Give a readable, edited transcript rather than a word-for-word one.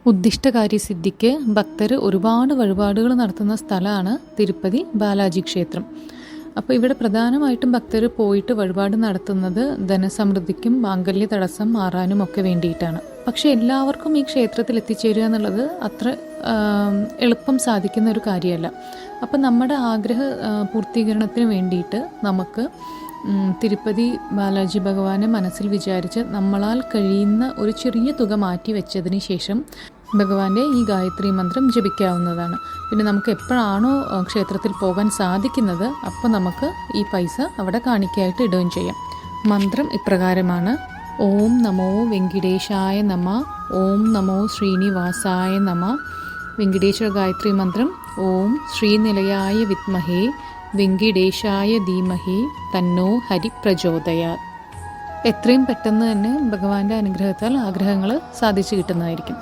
ഉദ്ദിഷ്ടകാര്യസിദ്ധിക്ക് ഭക്തർ ഒരുപാട് വഴിപാടുകൾ നടത്തുന്ന സ്ഥലമാണ് തിരുപ്പതി ബാലാജി ക്ഷേത്രം. അപ്പോൾ ഇവിടെ പ്രധാനമായിട്ടും ഭക്തർ പോയിട്ട് വഴിപാട് നടത്തുന്നത് ധനസമൃദ്ധിക്കും മാംഗല്യ തടസ്സം മാറാനും ഒക്കെ വേണ്ടിയിട്ടാണ്. പക്ഷേ എല്ലാവർക്കും ഈ ക്ഷേത്രത്തിൽ എത്തിച്ചേരുക എന്നുള്ളത് അത്ര എളുപ്പം സാധിക്കുന്ന ഒരു കാര്യമല്ല. അപ്പം നമ്മുടെ ആഗ്രഹ പൂർത്തീകരണത്തിന് വേണ്ടിയിട്ട് നമുക്ക് തിരുപ്പതി ബാലാജി ഭഗവാനെ മനസ്സിൽ വിചാരിച്ച് നമ്മളാൽ കഴിയുന്ന ഒരു ചെറിയ തുക മാറ്റി വെച്ചതിന് ശേഷം ഭഗവാന്റെ ഈ ഗായത്രി മന്ത്രം ജപിക്കാവുന്നതാണ്. പിന്നെ നമുക്ക് എപ്പോഴാണോ ക്ഷേത്രത്തിൽ പോകാൻ സാധിക്കുന്നത് അപ്പോൾ നമുക്ക് ഈ പൈസ അവിടെ കാണിക്കയായിട്ട് ഇടുകയും ചെയ്യാം. മന്ത്രം ഇപ്രകാരമാണ്: ഓം നമോ വെങ്കിടേശായ നമ, ഓം നമോ ശ്രീനിവാസായ നമ. വെങ്കിടേശ്വര ഗായത്രി മന്ത്രം: ഓം ശ്രീനിലയായ വിദ്മഹേ വെങ്കിടേശായ ധീമഹി തന്നോ ഹരി പ്രചോദയാത്. എത്രയും പെട്ടെന്ന് തന്നെ ഭഗവാന്റെ അനുഗ്രഹത്താൽ ആഗ്രഹങ്ങൾ സാധിച്ചു കിട്ടുന്നതായിരിക്കും.